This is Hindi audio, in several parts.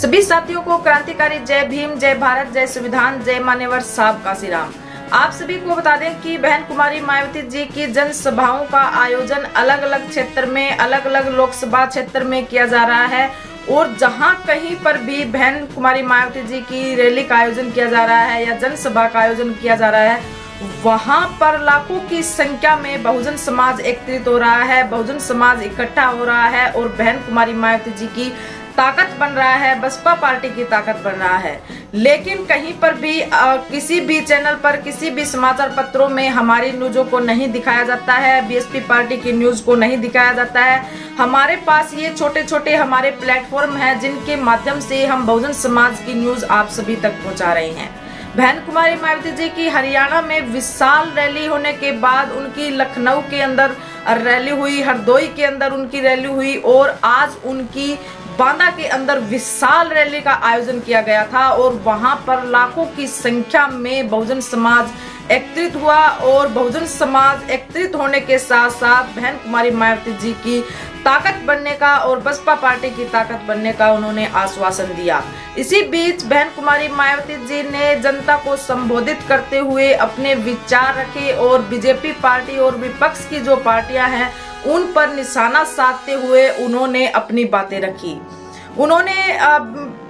सभी साथियों को क्रांतिकारी जय भीम, जय भारत, जय संविधान, जय मान्यवर साहब का श्री राम। आप सभी को बता दें कि बहन कुमारी मायावती जी की जनसभाओं का आयोजन अलग अलग क्षेत्र में, अलग अलग लोकसभा क्षेत्र में किया जा रहा है और जहां कहीं पर भी बहन कुमारी मायावती जी की रैली का आयोजन किया जा रहा है या जनसभा का आयोजन किया जा रहा है, वहां पर लाखों की संख्या में बहुजन समाज एकत्रित हो रहा है, बहुजन समाज इकट्ठा हो रहा है और बहन कुमारी मायावती जी की ताकत बन रहा है, बसपा पार्टी की ताकत बन रहा है। लेकिन कहीं पर भी किसी भी चैनल पर, किसी भी समाचार पत्रों में हमारी न्यूज़ों को नहीं दिखाया जाता है, बीएसपी पार्टी की न्यूज़ को नहीं दिखाया जाता है। हमारे पास ये छोटे छोटे हमारे प्लेटफॉर्म हैं जिनके माध्यम से हम बहुजन समाज की न्यूज़ आप सभी तक पहुंचा रहे हैं। बहन कुमारी मायावती जी की हरियाणा में विशाल रैली होने के बाद उनकी लखनऊ के अंदर रैली हुई, हरदोई के अंदर उनकी रैली हुई और आज उनकी बांदा के अंदर विशाल रैली का आयोजन किया गया था और वहां पर लाखों की संख्या में बहुजन समाज एकत्रित हुआ और बहुजन समाज एकत्रित होने के साथ साथ बहन कुमारी मायावती जी की ताकत बनने का और बसपा पार्टी की ताकत बनने का उन्होंने आश्वासन दिया। इसी बीच बहन कुमारी मायावती जी ने जनता को संबोधित करते हुए अपने विचार रखे और बीजेपी पार्टी और विपक्ष की जो पार्टियां हैं उन पर निशाना साधते हुए उन्होंने अपनी बातें रखी। उन्होंने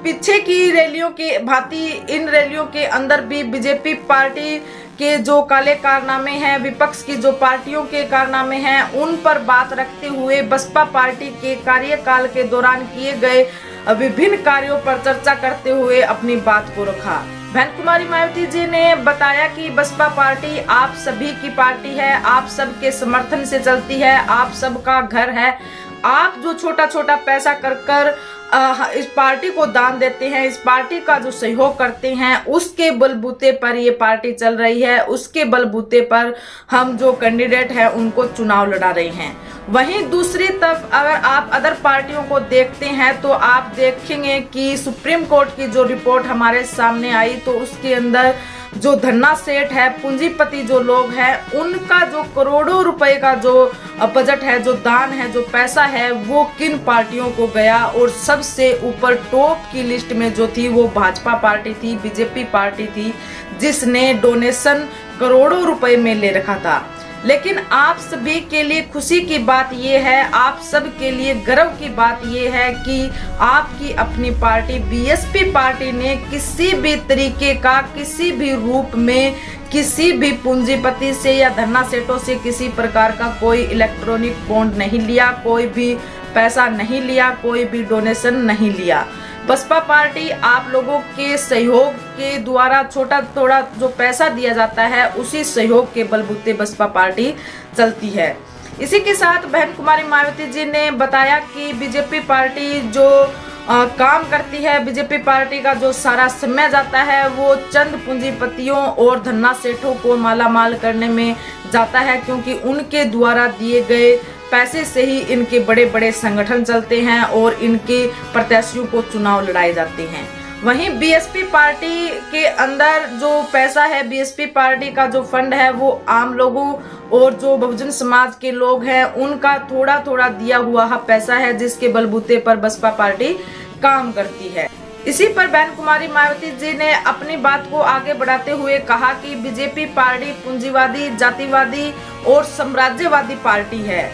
पीछे की रैलियों के भांति इन रैलियों के अंदर भी बीजेपी पार्टी के जो काले कारनामे हैं, विपक्ष की जो पार्टियों के कारनामे हैं, उन पर बात रखते हुए बसपा पार्टी के कार्यकाल के दौरान किए गए विभिन्न कार्यों पर चर्चा करते हुए अपनी बात को रखा। बहन कुमारी मायावती जी ने बताया कि बसपा पार्टी आप सभी की पार्टी है, आप सबके समर्थन से चलती है, आप सबका घर है। आप जो छोटा छोटा पैसा कर इस पार्टी को दान देते हैं, इस पार्टी का जो सहयोग करते हैं, उसके बलबूते पर ये पार्टी चल रही है, उसके बलबूते पर हम जो कैंडिडेट हैं उनको चुनाव लड़ा रहे हैं। वहीं दूसरी तरफ अगर आप अदर पार्टियों को देखते हैं तो आप देखेंगे कि सुप्रीम कोर्ट की जो रिपोर्ट हमारे सामने आई तो उसके अंदर जो धन्ना सेठ है, पूंजीपति जो लोग हैं, उनका जो करोड़ों रुपए का जो बजट है, जो दान है, जो पैसा है, वो किन पार्टियों को गया और सबसे ऊपर टॉप की लिस्ट में जो थी वो भाजपा पार्टी थी, बीजेपी पार्टी थी, जिसने डोनेशन करोड़ों रुपए में ले रखा था। लेकिन आप सभी के लिए खुशी की बात ये है, आप सब के लिए गर्व की बात ये है कि आपकी अपनी पार्टी बीएसपी पार्टी ने किसी भी तरीके का, किसी भी रूप में, किसी भी पूंजीपति से या धन्ना सेठों से किसी प्रकार का कोई इलेक्ट्रॉनिक बॉन्ड नहीं लिया, कोई भी पैसा नहीं लिया, कोई भी डोनेशन नहीं लिया। बसपा पार्टी आप लोगों के सहयोग के द्वारा छोटा थोड़ा जो पैसा दिया जाता है उसी सहयोग के बलबूते बसपा पार्टी चलती है। इसी के साथ बहन कुमारी मायावती जी ने बताया कि बीजेपी पार्टी जो काम करती है, बीजेपी पार्टी का जो सारा समय जाता है वो चंद पूंजीपतियों और धन्ना सेठों को मालामाल करने में जाता है, क्योंकि उनके द्वारा दिए गए पैसे से ही इनके बड़े बड़े संगठन चलते हैं और इनके प्रत्याशियों को चुनाव लड़ाए जाते हैं। वहीं बीएसपी पार्टी के अंदर जो पैसा है, बीएसपी पार्टी का जो फंड है वो आम लोगों और जो बहुजन समाज के लोग हैं उनका थोड़ा थोड़ा दिया हुआ पैसा है, जिसके बलबूते पर बसपा पार्टी काम करती है। इसी पर बहन कुमारी मायावती जी ने अपनी बात को आगे बढ़ाते हुए कहा कि बीजेपी पार्टी पूंजीवादी, जातिवादी और साम्राज्यवादी पार्टी है।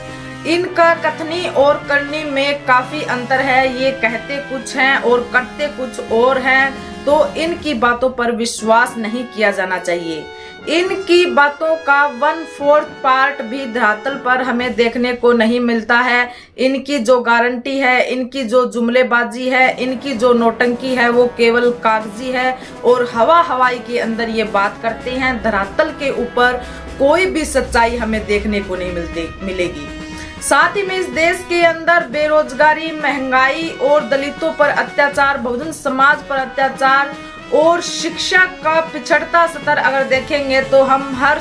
इनका कथनी और करनी में काफी अंतर है, ये कहते कुछ हैं और करते कुछ और हैं, तो इनकी बातों पर विश्वास नहीं किया जाना चाहिए। इनकी बातों का 1/4 पार्ट भी धरातल पर हमें देखने को नहीं मिलता है। इनकी जो गारंटी है, इनकी जो जुमलेबाजी है, इनकी जो नौटंकी है वो केवल कागजी है और हवाई के अंदर ये बात करते हैं। धरातल के ऊपर कोई भी सच्चाई हमें देखने को नहीं मिलेगी। साथ ही में इस देश के अंदर बेरोजगारी, महंगाई और दलितों पर अत्याचार, बहुजन समाज पर अत्याचार और शिक्षा का पिछड़ता स्तर अगर देखेंगे तो हम हर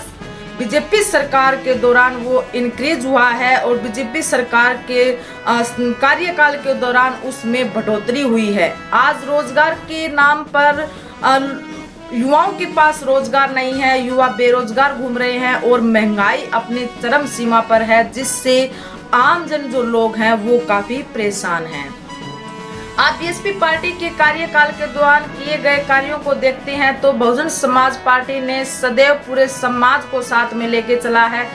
बीजेपी सरकार के दौरान वो इंक्रीज हुआ है और बीजेपी सरकार के कार्यकाल के दौरान उसमें बढ़ोतरी हुई है। आज रोजगार के नाम पर युवाओं के पास रोजगार नहीं है, युवा बेरोजगार घूम रहे हैं और महंगाई अपनी चरम सीमा पर है, जिससे आम जन जो लोग हैं वो काफी परेशान हैं। आप बीएसपी पार्टी के कार्यकाल के दौरान किए गए कार्यों को देखते हैं तो बहुजन समाज पार्टी ने सदैव पूरे समाज को साथ में लेके चला है,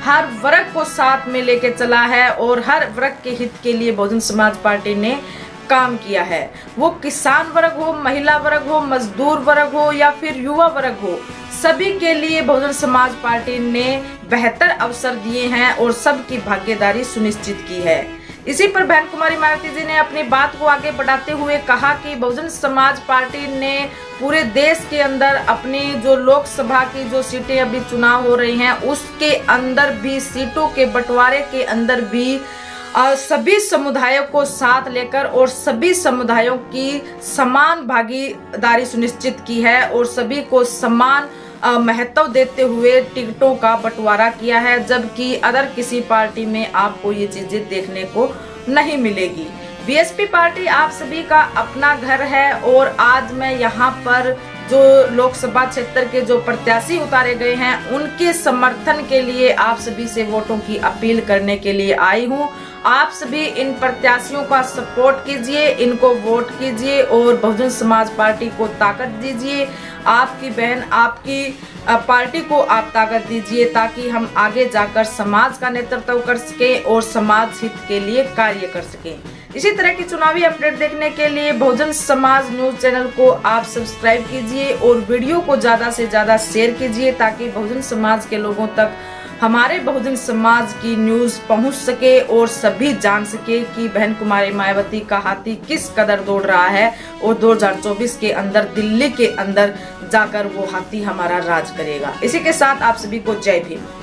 हर वर्ग को साथ में लेके चला है और हर वर्ग के हित के लिए बहुजन समाज पार्टी ने काम किया है। वो किसान वर्ग हो, महिला वर्ग हो, मजदूर वर्ग हो या फिर युवा वर्ग हो, सभी के लिए बहुजन समाज पार्टी ने बेहतर अवसर दिए हैं और सबकी भागीदारी सुनिश्चित की है। इसी पर बहन कुमारी मायावती जी ने अपनी बात को आगे बढ़ाते हुए कहा कि बहुजन समाज पार्टी ने पूरे देश के अंदर अपनी जो लोकसभा की जो सीटें अभी चुनाव हो रही हैं उसके अंदर भी सीटों के बंटवारे के अंदर भी सभी समुदायों को साथ लेकर और सभी समुदायों की समान भागीदारी सुनिश्चित की है और सभी को समान महत्व देते हुए टिकटों का बंटवारा किया है, जबकि अदर किसी पार्टी में आपको ये चीजें देखने को नहीं मिलेगी। बीएसपी पार्टी आप सभी का अपना घर है और आज मैं यहाँ पर जो लोकसभा क्षेत्र के जो प्रत्याशी उतारे गए हैं उनके समर्थन के लिए आप सभी से वोटों की अपील करने के लिए आई हूँ। आप सभी इन प्रत्याशियों का सपोर्ट कीजिए, इनको वोट कीजिए और बहुजन समाज पार्टी को ताकत दीजिए। आपकी बहन, आपकी पार्टी को आप ताकत दीजिए ताकि हम आगे जाकर समाज का नेतृत्व कर सकें और समाज हित के लिए कार्य कर सकें। इसी तरह की चुनावी अपडेट देखने के लिए बहुजन समाज न्यूज चैनल को आप सब्सक्राइब कीजिए और वीडियो को ज्यादा से ज्यादा शेयर कीजिए ताकि बहुजन समाज के लोगों तक हमारे बहुजन समाज की न्यूज पहुंच सके और सभी जान सके कि बहन कुमारी मायावती का हाथी किस कदर दौड़ रहा है और 2024 के अंदर दिल्ली के अंदर जाकर वो हाथी हमारा राज करेगा। इसी के साथ आप सभी को जय भीम।